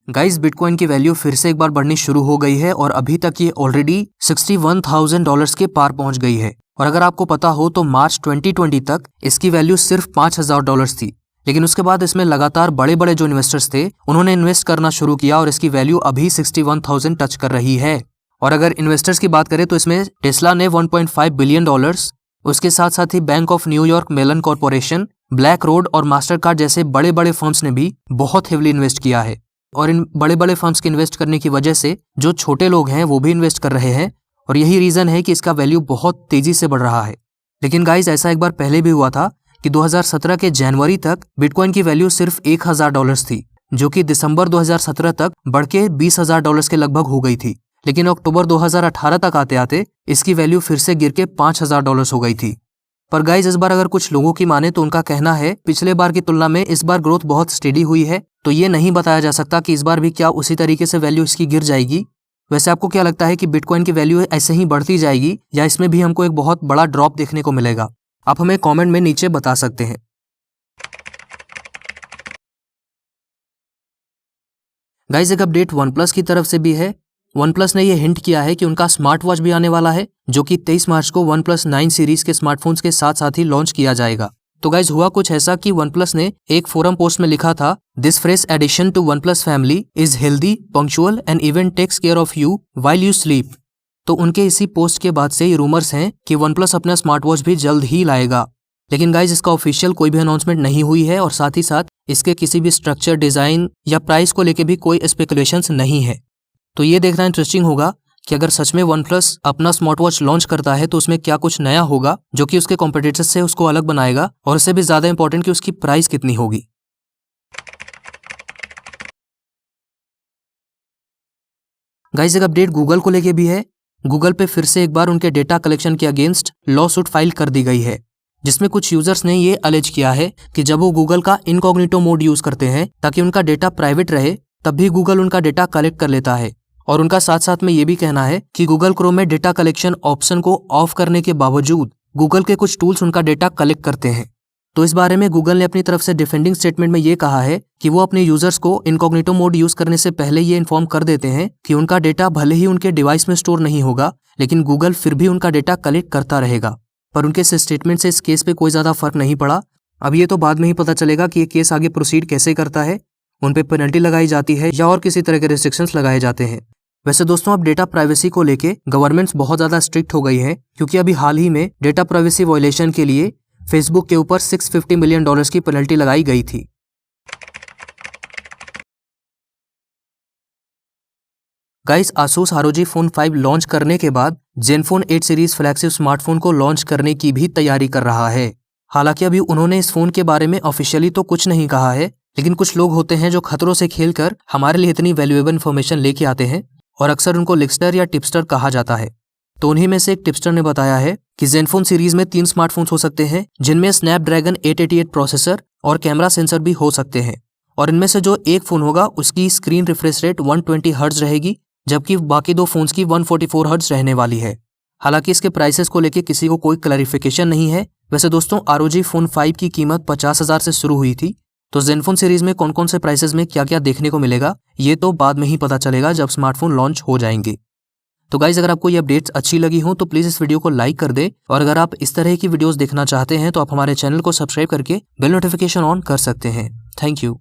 Guys bitcoin की value फिर से एक बार बढ़नी शुरू हो गई है और अभी तक ये ऑलरेडी $61,000 के पार पहुंच गई है। और अगर आपको पता हो तो मार्च 2020 तक इसकी वैल्यू सिर्फ $5,000 थी, लेकिन उसके बाद इसमें लगातार बड़े बड़े जो इन्वेस्टर्स थे उन्होंने इन्वेस्ट करना शुरू किया और इसकी वैल्यू अभी 61,000 टच कर रही है। और अगर इन्वेस्टर्स की बात करें तो इसमें टेस्ला ने $1.5 बिलियन, उसके साथ साथ ही bank of New York Mellon corporation, BlackRock और मास्टर कार्ड जैसे बड़े बड़े फर्म्स ने भी बहुत हेवली इन्वेस्ट किया है। और इन बड़े बड़े फर्म्स के इन्वेस्ट करने की वजह से जो छोटे लोग हैं वो भी इन्वेस्ट कर रहे हैं और यही रीजन है कि इसका वैल्यू बहुत तेजी से बढ़ रहा है। लेकिन गाइस ऐसा एक बार पहले भी हुआ था कि 2017 के जनवरी तक बिटकॉइन की वैल्यू सिर्फ $1,000 थी, जो कि दिसंबर 2017 तक बढ़ के $20,000 के लगभग हो गई थी। लेकिन अक्टूबर 2018 तक आते आते इसकी वैल्यू फिर से गिर के $5,000 हो गई थी। पर गाइज इस बार अगर कुछ लोगों की माने तो उनका कहना है पिछले बार की तुलना में इस बार ग्रोथ बहुत स्टेडी हुई है, तो ये नहीं बताया जा सकता कि इस बार भी क्या उसी तरीके से वैल्यू इसकी गिर जाएगी। वैसे आपको क्या लगता है कि बिटकॉइन की वैल्यू ऐसे ही बढ़ती जाएगी या इसमें भी हमको एक बहुत बड़ा ड्रॉप देखने को मिलेगा? आप हमें कमेंट में नीचे बता सकते हैं। गाइज एक अपडेट OnePlus की तरफ से भी है। OnePlus ने यह हिंट किया है कि उनका स्मार्ट वॉच भी आने वाला है, जो कि 23 मार्च को OnePlus 9 सीरीज के स्मार्टफोन्स के साथ साथ ही लॉन्च किया जाएगा। तो गाइज हुआ कुछ ऐसा कि OnePlus ने एक फोरम पोस्ट में लिखा था, this fresh edition to OnePlus family is healthy, punctual and even takes care of you while you sleep. तो उनके इसी पोस्ट के बाद से ये रूमर्स हैं कि OnePlus अपना स्मार्ट वॉच भी जल्द ही लाएगा। लेकिन गाइज इसका ऑफिशियल कोई भी अनाउंसमेंट नहीं हुई है और साथ ही साथ इसके किसी भी स्ट्रक्चर, डिजाइन या प्राइस को लेके भी कोई स्पेकुलेशंस नहीं है। तो ये देखना इंटरेस्टिंग होगा कि अगर सच में OnePlus अपना स्मार्ट वॉच लॉन्च करता है तो उसमें क्या कुछ नया होगा जो कि उसके कॉम्पिटिटर्स से उसको अलग बनाएगा, और इससे भी ज्यादा इंपॉर्टेंट कि उसकी प्राइस कितनी होगी। गाइस एक अपडेट गूगल को लेके भी है। गूगल पे फिर से एक बार उनके डेटा कलेक्शन के अगेंस्ट लॉ सूट फाइल कर दी गई है, जिसमें कुछ यूजर्स ने ये अलेज किया है कि जब वो गूगल का इनकॉग्निटो मोड यूज करते हैं ताकि उनका डेटा प्राइवेट रहे, तब भी गूगल उनका डेटा कलेक्ट कर लेता है। और उनका साथ साथ में ये भी कहना है कि गूगल क्रोम में डेटा कलेक्शन ऑप्शन को ऑफ करने के बावजूद गूगल के कुछ टूल्स उनका डेटा कलेक्ट करते हैं। तो इस बारे में गूगल ने अपनी तरफ से डिफेंडिंग स्टेटमेंट में ये कहा है कि वो अपने यूजर्स को इनकॉग्निटो मोड यूज करने से पहले ये इन्फॉर्म कर देते हैं कि उनका डेटा भले ही उनके डिवाइस में स्टोर नहीं होगा, लेकिन गूगल फिर भी उनका डेटा कलेक्ट करता रहेगा। पर उनके इस स्टेटमेंट से इस केस पे कोई ज्यादा फर्क नहीं पड़ा। अब ये तो बाद में ही पता चलेगा कि ये केस आगे प्रोसीड कैसे करता है, उन पे पेनल्टी लगाई जाती है या और किसी तरह के रिस्ट्रिक्शंस लगाए जाते हैं। वैसे दोस्तों अब डेटा प्राइवेसी को लेके गवर्नमेंट्स बहुत ज्यादा स्ट्रिक्ट हो गई है, क्योंकि अभी हाल ही में डेटा प्राइवेसी वायलेशन के लिए फेसबुक के ऊपर $650 मिलियन की पेनल्टी लगाई गई थी। Guys Asus ROG Phone 5 launch करने के बाद Zenfone 8 सीरीज फ्लैगशिप स्मार्टफोन को लॉन्च करने की भी तैयारी कर रहा है। हालांकि अभी उन्होंने इस फोन के बारे में ऑफिशियली तो कुछ नहीं कहा है, लेकिन कुछ लोग होते हैं जो खतरों से खेलकर हमारे लिए इतनी वैल्यूएबल इन्फॉर्मेशन लेके आते हैं और अक्सर उनको लिक्स्टर या टिप्स्टर कहा जाता है। तो उन्हीं में से एक टिप्स्टर ने बताया है कि Zenfone सीरीज में 3 स्मार्टफोन्स हो सकते हैं, जिनमें स्नैपड्रैगन 888 प्रोसेसर और कैमरा सेंसर भी हो सकते हैं। और इनमें से जो एक फोन होगा उसकी स्क्रीन रिफ्रेश रेट 120 हर्ट्ज रहेगी, जबकि बाकी 2 फोन्स की 144 हर्ट्ज रहने वाली है। हालांकि इसके प्राइसेस को लेके किसी को कोई क्लैरिफिकेशन नहीं है। वैसे दोस्तों ROG Phone 5 की कीमत 50,000 से शुरू हुई थी, तो Zenfone सीरीज में कौन कौन से प्राइसेस में क्या क्या देखने को मिलेगा ये तो बाद में ही पता चलेगा जब स्मार्टफोन लॉन्च हो जाएंगे। तो गाइज अगर आपको ये अपडेट्स अच्छी लगी हो तो प्लीज इस वीडियो को लाइक कर दे, और अगर आप इस तरह की वीडियोस देखना चाहते हैं तो आप हमारे चैनल को सब्सक्राइब करके बेल नोटिफिकेशन ऑन कर सकते हैं। Thank you.